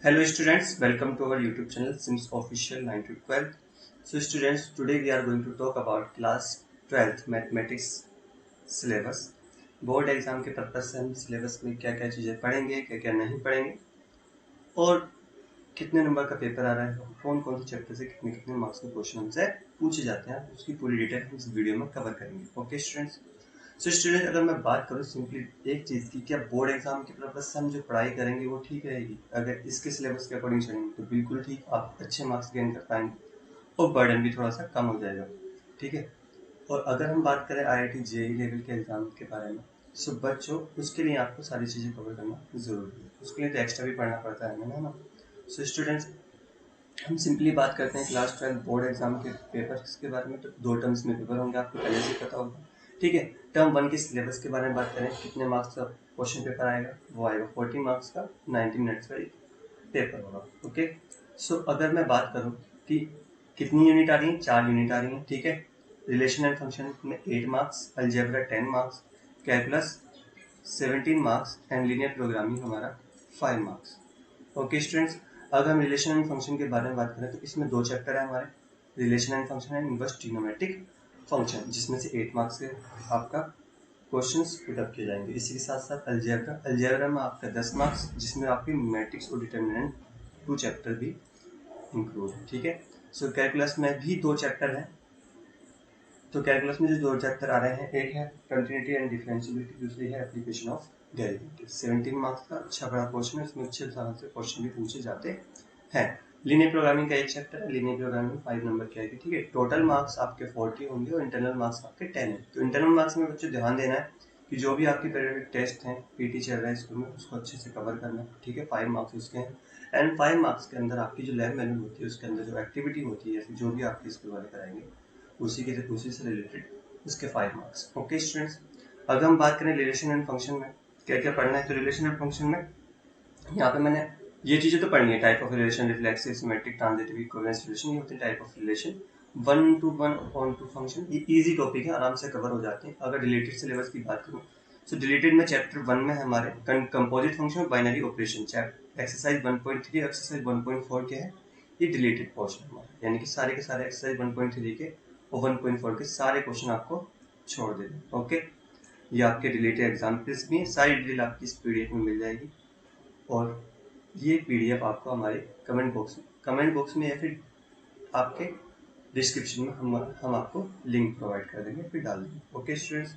Hello students, welcome to our YouTube channel Sims Official 9 to 12. So students, today we are going to talk about class 12th mathematics syllabus. Board exam के purpose से हम syllabus में क्या क्या चीज़ें पढ़ेंगे, क्या क्या नहीं पढ़ेंगे और कितने नंबर का पेपर आ रहा है, कौन कौन से चैप्टर से कितने कितने मार्क्स में क्वेश्चन हमसे पूछे जाते हैं, उसकी पूरी डिटेल हम इस वीडियो में कवर करेंगे. Okay students. सो स्टूडेंट, अगर मैं बात करूँ सिंपली एक चीज़ की, क्या बोर्ड एग्जाम के पर्पज से हम जो पढ़ाई करेंगे वो ठीक रहेगी? अगर इसके सिलेबस के अकॉर्डिंग चलेंगे तो बिल्कुल ठीक, आप अच्छे मार्क्स गेन कर पाएंगे और बर्डन भी थोड़ा सा कम हो जाएगा. ठीक है. और अगर हम बात करें IIT JEE लेवल के एग्जाम के बारे में, सो बच्चों उसके लिए आपको सारी चीज़ें कवर करना ज़रूरी है. उसके लिए तो एक्स्ट्रा भी पढ़ना पड़ता है ना. सो स्टूडेंट्स, हम सिंपली बात करते हैं क्लास 12 बोर्ड एग्जाम के पेपर्स के बारे में. तो दो टर्म्स में पेपर होंगे, आपको पहले से पता होगा. ठीक है. टर्म 1 के सिलेबस के बारे में बात करें, कितने मार्क्स का क्वेश्चन पेपर आएगा, वो आएगा 40 मार्क्स का, 90 मिनट्स का पेपर होगा. ओके. सो अगर मैं बात करूं कि कितनी यूनिट आ रही है, 4 यूनिट आ रही है. ठीक है. रिलेशन एंड फंक्शन में 8 marks, algebra 10 marks, calculus 17 marks and linear programming हमारा 5 मार्क्स. ओके स्टूडेंट्स, अगर हम रिलेशन एंड फंक्शन के बारे में बात करें तो इसमें 2 चैप्टर है हमारे, relation and function and inverse trigonometric function, जिसमें से 8 मार्क्स के आपका क्वेश्चंस पुटअप किए जाएंगे. इसी के साथ साथ अलजेब्रा में आपका 10 मार्क्स, जिसमें आपकी मैट्रिक्स और डिटर्मिनेंट 2 चैप्टर भी इंक्लूड है. ठीक है. सो कैलकुलस में भी 2 चैप्टर है. तो कैलकुलस में जो 2 चैप्टर आ रहे हैं, एक है कंटिन्यूटी एंड डिफरेंशिएबिलिटी, दूसरी है एप्लीकेशन ऑफ डेरिवेटिव. 17 मार्क्स का अच्छा बड़ा क्वेश्चन है, इसमें अच्छे तरह से क्वेश्चन भी पूछे जाते हैं. लीनियर प्रोग्रामिंग का एक चैप्टर है, लीनियर प्रोग्रामिंग 5 नंबर की आएगी. ठीक है. टोटल मार्क्स आपके 40 होंगे और इंटरनल मार्क्स आपके 10 है. तो इंटरनल मार्क्स में बच्चों ध्यान देना है कि जो भी आपके पीरियडिक टेस्ट हैं, पीटी चल रहा है स्कूल में, उसको अच्छे से कवर करना है. ठीक है. 5 मार्क्स उसके हैं एंड 5 मार्क्स के अंदर आपकी जो लैब मैनुअल होती है, उसके अंदर जो एक्टिविटी होती है, जो भी आपके स्कूल वाले कराएंगे उसी से रिलेटेड उसके 5 मार्क्स. ओके स्टूडेंट्स, अगर हम बात करें रिलेशन एंड फंक्शन में क्या क्या पढ़ना है, तो रिलेशन एंड फंक्शन में यहाँ पे मैंने ये चीजें तो पढ़नी है. Type of relation, reflexive, symmetric, transitive, equivalence relation, ये होते हैं type of relation. 1 to 1 on to function, ये इजी टॉपिक है, आराम से कवर हो जाते हैं. अगर रिलेटेड सिलेबस की बात करूँ तो रिलेटेड में चैप्टर 1 में हमारे कंपोजिट फंक्शन और बाइनरी ऑपरेशन, एक्सरसाइज 1.3 एक्सरसाइज 1.4 के है. ये डिलीटेड पोर्शन हमारे, यानी कि सारे के सारे एक्सरसाइज 1.3 के और 1.4 के सारे क्वेश्चन आपको छोड़ देते हैं. ओके. ये आपके रिलेटेड एग्जाम्पल्स भी हैं, सारी डिटेल आपकी इस PDF में मिल जाएगी. और ये PDF आपको हमारे कमेंट बॉक्स में या फिर आपके डिस्क्रिप्शन में हम आपको लिंक प्रोवाइड कर देंगे, फिर डाल देंगे. Okay students.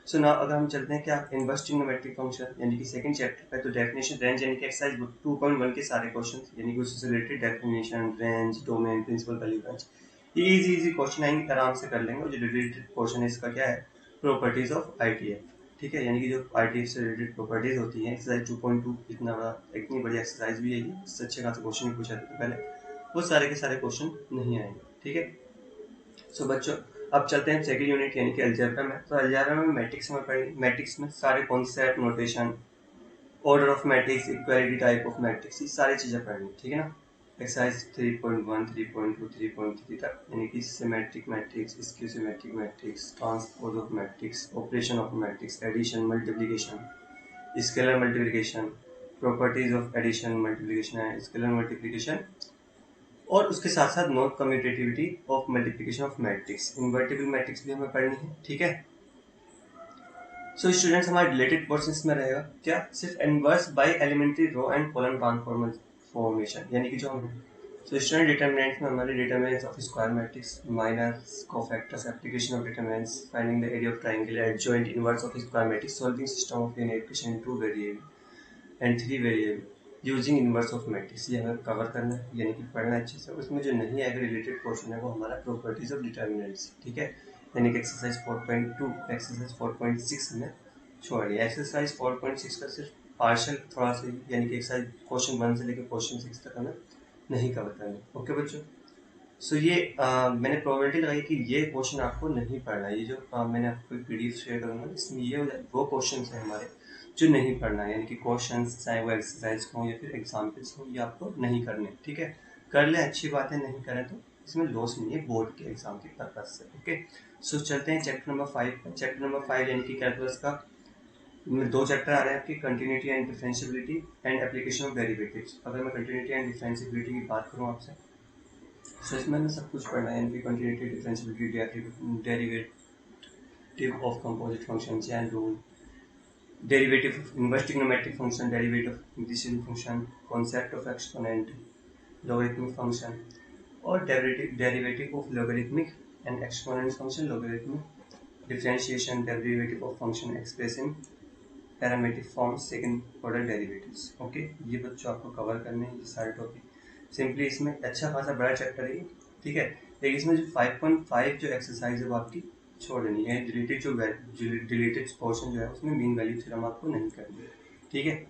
सो नाउ अगर हम चलते हैं क्या इनवर्स ट्रिग्नोमेट्रिक फंक्शन यानी कि सेकंड चैप्टर पे, तो डेफिनेशन, रेंज यानी कि एक्सरसाइज 2.1 के सारे क्वेश्चन यानी कि उससे related definition, range, domain, principal value range, ये इजी क्वेश्चन आएंगे, आराम से कर लेंगे. और जो रिलेटेड क्वेश्चन है इसका क्या है, प्रॉपर्टीज ऑफ ITF. ठीक है. यानी कि जो ITF से रिलेटेड प्रॉपर्टीज होती हैं. एक्सरसाइज 2.2 इतनी बड़ी एक्सरसाइज भी है, इससे अच्छे खासे क्वेश्चन भी पूछा था पहले, वो सारे के सारे क्वेश्चन नहीं आएंगे. ठीक है. सो बच्चों, अब चलते हैं सेकंड यूनिट यानी कि अलजेब्रा में. तो अलजेब्रा में मैट्रिक्स में पढ़ेंगे. मैट्रिक्स में सारे concept, notation, order of matrix, equality type of matrix, ये सारी चीजें पढ़नी. ठीक है ना. एक्सरसाइज 3.1, 3.2, 3.3 तक, यानी कि symmetric matrix, skew symmetric matrix, transpose of matrix, operation of matrix, addition, multiplication, scalar multiplication, properties of addition, multiplication and scalar multiplication, और उसके साथ साथ non commutativity of multiplication of matrix, invertible matrix भी हमें पढ़नी है. ठीक है. सो स्टूडेंट्स, हमारे रिलेटेड कोर्सेज में रहेगा क्या, सिर्फ inverse by elementary row and column transformation, यानी कि जो हम सो स्टूडेंट डिटरमिनेंट्स में हमारे determinants of square matrix, minus, cofactors, application of determinants, finding the area of triangle, adjoint, inverse of square matrix, solving system of linear equation in 2 variable and 3 variable using inverse of matrix, ये हमें cover करना है, यानी कि पढ़ना अच्छे से. उसमें जो नहीं आएगा रिलेटेड पोर्शन है वो हमारा प्रॉपर्टीज ऑफ डिटरमिनेंट्स. ठीक है. यानी कि एक्सरसाइज 4.2, एक्सरसाइज 4.6 में छोड़ दिया. एक्सरसाइज 4.6 का सिर्फ पार्शियल थोड़ा सा, यानी कि एक्सरसाइज क्वेश्चन 1 से लेकर क्वेश्चन 6 तक हमें नहीं कवर करना. ओके बच्चों. सो ये मैंने प्रोबेबिलिटी लगाई कि ये क्वेश्चन आपको नहीं पढ़ना है. ये जो मैंने आपको PDF शेयर करूँगा, इसमें ये वो क्वेश्चन है हमारे जो नहीं पढ़ना है, यानी कि क्वेश्चन चाहे वो एक्सरसाइज हो या फिर एग्जाम्पल्स हो, ये आपको नहीं करने. ठीक है. कर लें अच्छी बात है, नहीं करें तो इसमें लॉस नहीं है बोर्ड के एग्जाम के पर्पज से. ओके. सो चलते हैं चैप्टर नंबर 5 पर. चैप्टर नंबर 5 यानी कि कैलकुलस का इनमें दो चैप्टर आ रहे हैं आपकी, continuity and differentiability and application of derivatives. अगर मैं कंटिन्यूटी एंड डिफरेंशिएबिलिटी की बात करूँ आपसे, तो इसमें हमें सब कुछ पढ़ना है, इनकी continuity, differentiability, derivative of composite function, chain rule, derivative of inverse trigonometric function, derivative of integration function, concept of exponent, logarithmic function और derivative of logarithmic and exponent function, logarithmic differentiation, derivative of function express in parametric form, second order derivatives. Okay, ये बच्चों आपको cover करने हैं ये सारे topic. Simply इसमें अच्छा खासा बड़ा चैप्टर है, ठीक है। लेकिन इसमें जो 5.5 जो एक्सरसाइज है वो आपकी छोड़ देनी है। डिलीटेड पोर्शन जो है उसमें मीन वैल्यू थ्योरम आपको नहीं करनी है, ठीक है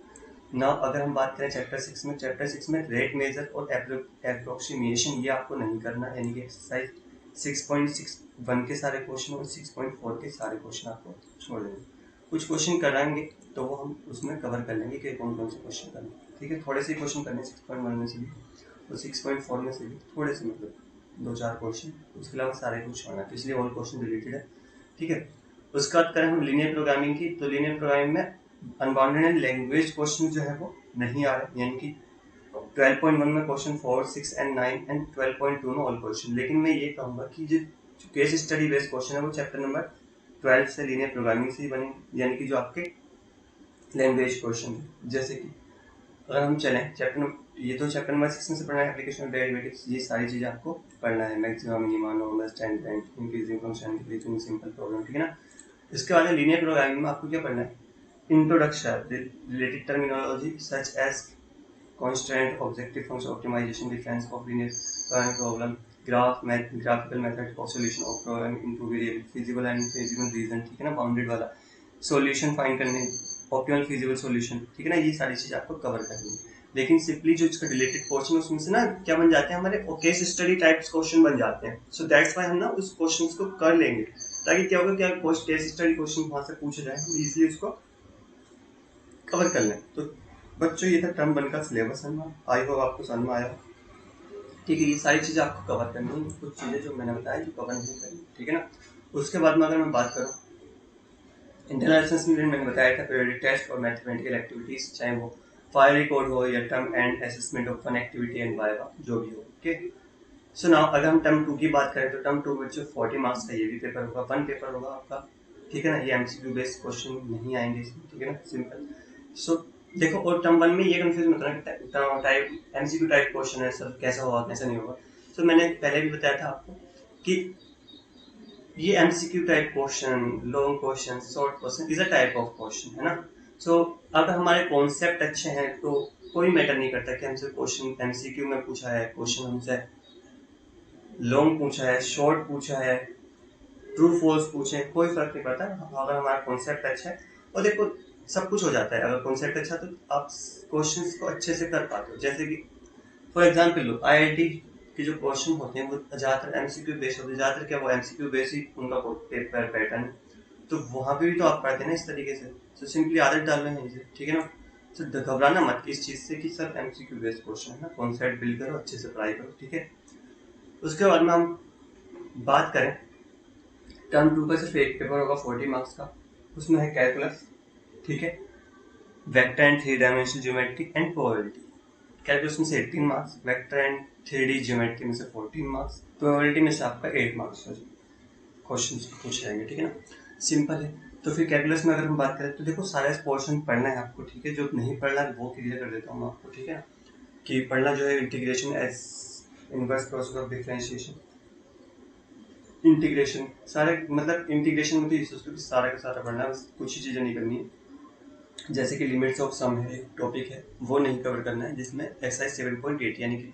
ना। अगर हम बात करें चैप्टर 6 में रेट मेजर और एप्रोक्सीमेशन ये आपको नहीं करना, यानी कि एक्सरसाइज 6.61 के सारे क्वेश्चन और 6.4 के सारे क्वेश्चन आपको छोड़ देंगे। कुछ क्वेश्चन कराएंगे तो वो हम उसमें कवर कर लेंगे कि कौन कौन से क्वेश्चन करने, ठीक है। थोड़े से क्वेश्चन करने 6.1 में से भी और 6.4 में से भी थोड़े से, मतलब 2-4 क्वेश्चन, उसके अलावा सारे कुछ होना, तो इसलिए ऑल क्वेश्चन रिलेटेड है, ठीक है। उसके बाद करें हम लीनियर प्रोग्रामिंग की, तो लीनियर प्रोग्रामिंग में अनबाउंडेड एंड लैंग्वेज क्वेश्चन जो है वो नहीं आ रहे, यानी कि 12.1 में क्वेश्चन 4, 6 एंड 9 एंड 12.2 में ऑल क्वेश्चन। लेकिन मैं ये कहूँगा कि जो केस स्टडी बेस्ड क्वेश्चन है वो चैप्टर नंबर 12 से लीनियर प्रोग्रामिंग से ही बनेंगे, यानी कि जो आपके लैंग्वेज क्वेश्चन है। जैसे कि अगर हम चलें ये तो चैप्टर नंबर 6 में से पढ़ना है, एप्लीकेशन ऑफ डेरिवेटिव्स, ये सारी चीज़ें आपको पढ़ना है, maximum, minimum, normal, standard, increasing function, decreasing simple problem, ठीक है ना। इसके बाद लीनियर प्रोग्रामिंग में आपको क्या पढ़ना है, introduction, related terminology such as constraint, objective function optimization, defense of linear programming problem, graphical method of solution of problem into variable, feasible and feasible reason, ठीक है ना, बाउंडेड वाला सॉल्यूशन फाइंड करने, ऑप्टिमल फीजिबल सॉल्यूशन, ठीक है ना। ये सारी चीज आपको कवर करनी है। लेकिन सिंपली जो इसका रिलेटेड पोर्शन उसमें से ना क्या बन जाते हैं, हमारे केस स्टडी टाइप्स क्वेश्चन बन जाते हैं। सो दैट्स व्हाई हम ना उस क्वेश्चंस को कर लेंगे, ताकि क्या होगा, क्या केस स्टडी क्वेश्चन वहां से पूछे जाए, हम इजीली उसको कवर कर लें। तो बच्चों ये था टर्म 1 का सिलेबस है ना, आई होप आपको समझ में आया, ठीक है। ये सारी चीज़ें आपको कवर करनी है, कुछ चीज़ें जो मैंने बताया जो कवर नहीं करनी, ठीक है ना। उसके बाद में अगर मैं बात करूँ इंटरनल असेसमेंट में, मैंने बताया था पीरियडिक टेस्ट और मैथमेटिकल एक्टिविटीज, चाहे वो फायर रिकॉर्ड हो या term end assessment of fun activity and viva, जो भी हो, ओके। सो नाउ अगर हम टर्म 2 की बात करें तो टर्म 2 में जो 40 मार्क्स का ये भी पेपर होगा, 1 पेपर होगा आपका, ठीक है ना। ये एमसीक्यू बेस्ड क्वेश्चन नहीं आएंगे इसमें, ठीक है ना, सिंपल। सो देखो, और टर्म 1 में ये कंफ्यूज मत करना टाइप एमसीक्यू टाइप क्वेश्चन है सर, कैसा होगा कैसा नहीं होगा। सो मैंने पहले भी बताया था आपको कि ये MCQ type question, long question, short question is a type of question, है ना। सो अगर हमारे कॉन्सेप्ट अच्छे हैं तो कोई मैटर नहीं करता कि हमसे क्वेश्चन एमसीक्यू में पूछा है, क्वेश्चन हमसे लॉन्ग पूछा है, शॉर्ट पूछा है, ट्रू फॉल्स पूछे, कोई फर्क नहीं पड़ता अगर हमारा कॉन्सेप्ट अच्छा है। और देखो सब कुछ हो जाता है अगर कॉन्सेप्ट अच्छा, तो आप क्वेश्चंस को अच्छे से कर पाते हो। जैसे कि फॉर एग्जांपल लो, आईआईटी के जो क्वेश्चन होते हैं वो ज़्यादातर एमसीक्यू बेस्ड होते हैं, ज़्यादातर क्या वो एमसीक्यू बेस्ड ही उनका पेपर पैटर्न, तो वहाँ पे भी तो आप पढ़ते हैं ना इस तरीके से। तो सिंपली आदत डालना है इसे, ठीक है ना। तो घबराना मत इस चीज़ से कि सर एमसीक्यू बेस्ड क्वेश्चन है ना, कॉन्सेप्ट बिल्ड करो, अच्छे से पढ़ाई करो, ठीक है। उसके बाद में हम बात करें टर्म 2 का सिर्फ एक पेपर होगा 40 मार्क्स का, उसमें है कैलकुलस, ठीक है, vector and 3 dimensional geometry and probability. Calculus में से 18 marks, vector and 3D geometry में से 14 मार्क्स, प्रोबेबिलिटी में से आपका 8 मार्क्स क्वेश्चन पूछ जाएंगे, ठीक है ना, सिंपल है। तो फिर कैलकुलस में अगर हम बात करें तो देखो सारा पोर्शन पढ़ना है आपको, ठीक है। जो नहीं पढ़ना है वो क्लियर कर देता हूँ आपको, ठीक है ना, कि पढ़ना जो है integration as inverse process of differentiation, integration सारे, मतलब इंटीग्रेशन में तो ये सोचो कि सारा का सारा पढ़ना है, बस कुछ ही चीज़ें नहीं करनी है। जैसे कि लिमिट्स ऑफ सम है एक टॉपिक है, वो नहीं कवर करना है, जिसमें एक्सरसाइज 7.8 यानी कि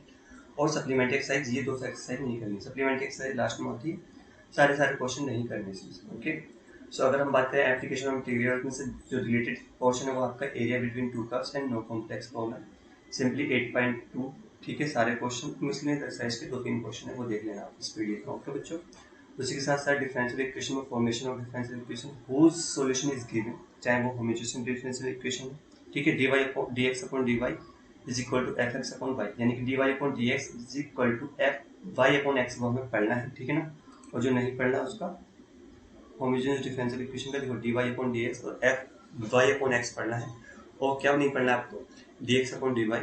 और सप्लीमेंट्री एक्सरसाइज, ये 2 एक्सरसाइज नहीं करनी। सप्लीमेंट्री एक्सरसाइज लास्ट में होती है, सारे क्वेश्चन नहीं करने इसमें, ओके। सो अगर हम बात करें एप्लीकेशन ऑफ इंटीग्रल में से जो रिलेटेड पोर्शन है वो आपका area between two curves and no complex problem, simply 8.2, ठीक है। सारे क्वेश्चन मुस्लिम एक्सरसाइज के 2-3 क्वेश्चन है वो देख लेना आप इस पीडीएफ में, ओके बच्चों। उसी के साथ साथ डिफरेंशियल इक्वेशन में formation of differential equation whose solution is given, चाहे वो होमोजेनियस डिफरेंशियल इक्वेशन है, ठीक है, dx upon dy is equal to fx upon y, यानी कि dy upon dx is equal to fy upon x, वो हमें पढ़ना है, ठीक है ना। और जो नहीं पढ़ना उसका होमोजेनियस डिफरेंशियल इक्वेशन का देखो dy अपॉन dx और वाई अपॉन एक्स पढ़ना है, और क्या नहीं पढ़ना है आपको, d x upon d y,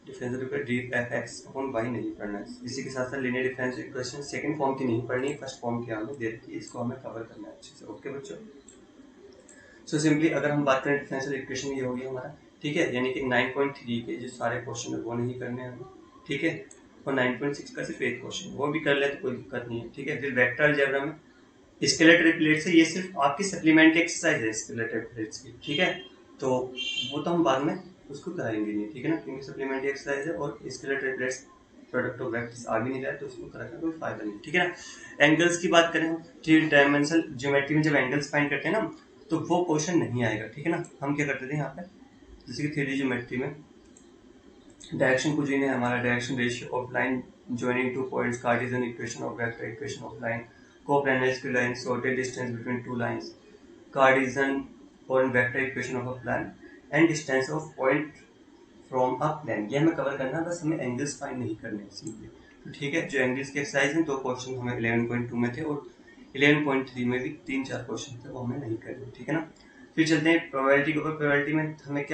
differential equation d f x upon y नहीं पढ़ना है। इसी के साथ साथ linear differential equation second form की नहीं पढ़नी है, फर्स्ट फॉर्म की हमें दे रखी है, इसको हमें कवर करना है अच्छे से। ओके बच्चों, सो सिंपली अगर हम बात करें डिफरेंशियल इक्वेशन, ये हो गया हमारा, ठीक है, यानी कि 9.3 के जो सारे क्वेश्चन है वो नहीं करने हैं हमें, ठीक है, और 9.6 का सिर्फ एक क्वेश्चन वो भी कर ले तो कोई दिक्कत नहीं है, ठीक है। फिर वेक्टर अलजेब्रा में स्केलेटल प्लेट्स है, ये सिर्फ आपकी सप्लीमेंट्री एक्सरसाइज है स्केलेटल प्लेट्स की, ठीक है, तो वो तो हम बाद में उसको कराएंगे नहीं, ठीक है ना, क्योंकि सप्लीमेंट्री एक्सरसाइज है और scalar plates product of vectors आ भी नहीं रहा है तो उसको कराने का कोई फायदा नहीं, ठीक है ना। एंगल्स की बात करें हम, थ्री डायमेंशनल ज्योमेट्री में जब एंगल्स फाइंड करते हैं ना तो वो क्वेश्चन नहीं आएगा, ठीक है ना। हम क्या करते थे यहाँ पे, जैसे कि थ्री ज्योमेट्री में डायरेक्शन कुजीन है हमारा, direction ratio of line joining two points, Cartesian equation of vector, equation of line, coplanar squiggly line, sorted distance between two lines, Cartesian point vector equation of a plan, and distance of point from a plane। ये हमें cover करना है, बस हमें angles find नहीं करने simply, तो ठीक है। जो एंगल्स के एक्सरसाइज हैं दो क्वेश्चन हमें 11.2 में थे और 11.3 में भी 3-4 क्वेश्चन थे, वो हमें नहीं करने, ठीक है ना। फिर चलते हैं प्रोबेबिलिटी के ऊपर। प्रोबेबिलिटी में हमें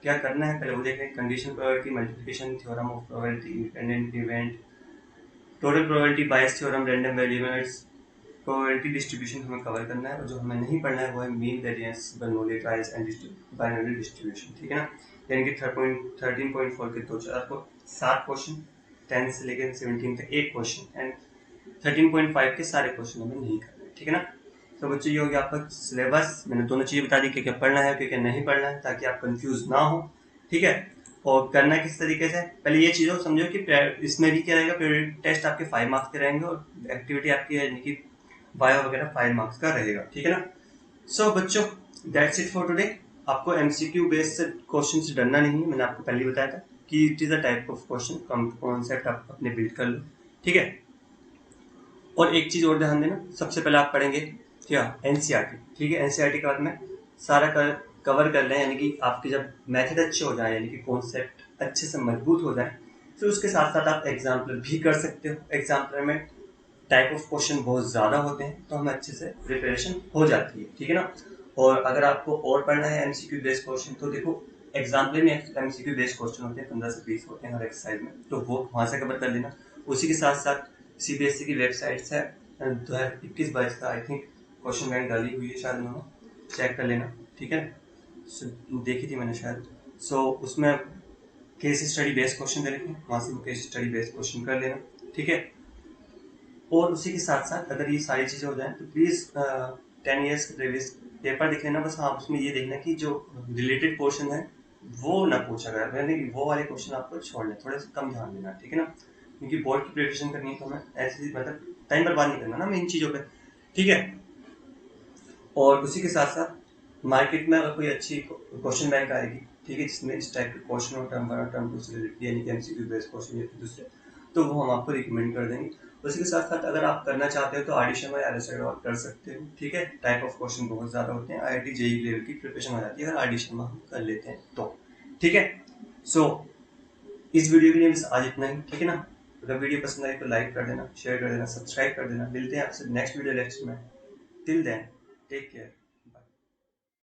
क्या करना है, पहले वो देखें, condition probability, multiplication theorem of probability, independent event, total probability, bias theorem, random variables, probability distribution हमें कवर करना है, और जो हमें नहीं पढ़ना है वो है mean, variance, Bernoulli trials and binary distribution, ठीक है ना। यानी कि 13.4 के 7 क्वेश्चन, 10 से लेकर 17 तक एक क्वेश्चन, एंड 13.5 के सारे क्वेश्चन हमें नहीं करने, ठीक है ना। तो बच्चों ये हो गया आपका सिलेबस। मैंने दोनों चीज़ें बता दी कि क्या पढ़ना है क्या क्या नहीं पढ़ना है, ताकि आप कंफ्यूज ना हो, ठीक है। और करना किस तरीके से, पहले ये चीज़ों समझो कि इसमें भी क्या रहेगा, पीरियडिक टेस्ट आपके 5 मार्क्स के रहेंगे और एक्टिविटी आपकी यानी कि बायो वगैरह 5 मार्क्स का रहेगा, ठीक है ना। सो बच्चों दैट्स इट फॉर टुडे। आपको एमसीक्यू बेस्ड क्वेश्चन से डरना नहीं है, मैंने आपको पहले ही बताया था कि it is a type of question, concept आप अपने बिल्ड कर लो, ठीक है। और एक चीज और ध्यान देना, सबसे पहले आप पढ़ेंगे क्या, एनसीईआरटी, ठीक है। एनसीईआरटी के बाद में सारा कवर कर लें, यानी कि आपके जब मेथड अच्छे हो जाए, यानी कि कॉन्सेप्ट अच्छे से मजबूत हो जाए, फिर उसके साथ साथ आप एग्जाम्पलर भी कर सकते हो। एग्जाम्पलर में टाइप ऑफ क्वेश्चन बहुत ज़्यादा होते हैं तो हमें अच्छे से प्रिपरेशन हो जाती है, ठीक है ना। और अगर आपको और पढ़ना है एमसीक्यू बेस्ड क्वेश्चन, तो देखो एग्जाम्पल में एमसीक्यू बेस्ड क्वेश्चन होते हैं, 15 से 20 होते हैं हर एक्सरसाइज में, तो वो वहाँ से कवर कर लेना। उसी के साथ साथ सीबीएसई की वेबसाइट है 2021-22 का, आई थिंक क्वेश्चन बैंक डाली हुई है शायद, उन्होंने चेक कर लेना, ठीक है। देखी थी मैंने शायद। सो उसमें केस स्टडी बेस्ड क्वेश्चन दे रखे हैं, वहाँ से केस स्टडी बेस्ड क्वेश्चन कर लेना, ठीक है। और उसी के साथ साथ अगर ये सारी चीज़ें हो जाएं तो प्लीज़ 10 ईयर्स प्रीवियस पेपर देख लेना, बस हाँ उसमें ये देखना कि जो रिलेटेड पोर्शन है वो ना पूछा गया, यानी वो वाले क्वेश्चन आपको छोड़ लें, थोड़े से कम ध्यान देना, ठीक है ना, क्योंकि बोर्ड की प्रिपरेशन करनी है तो हमें ऐसी मतलब टाइम बर्बाद नहीं करना ना इन चीज़ों पे, ठीक है। और उसी के साथ साथ मार्केट में अगर कोई अच्छी क्वेश्चन बैंक आएगी, ठीक है, जिसमें इस टाइप के क्वेश्चन हो, टर्म 1 और टर्म 2 से रिलेटेड, यानी कि एमसीक्यू बेस्ड क्वेश्चन या फिर दूसरे, तो वो हम आपको रिकमेंड कर देंगे। उसी के साथ साथ अगर आप करना चाहते हो तो आरडी शर्मा या एलएसआई और कर सकते हो, ठीक है। टाइप ऑफ क्वेश्चन बहुत ज़्यादा होते हैं, आईआईटी जेईई लेवल की प्रिपरेशन हो जाती है अगर आरडी शर्मा हम कर लेते हैं तो, ठीक है। सो इस वीडियो के लिए बस आज इतना ही, ठीक है ना। अगर वीडियो पसंद आई तो लाइक कर देना, शेयर कर देना, सब्सक्राइब कर देना। मिलते हैं आपसे नेक्स्ट वीडियो लेक्चर में। Till then take care.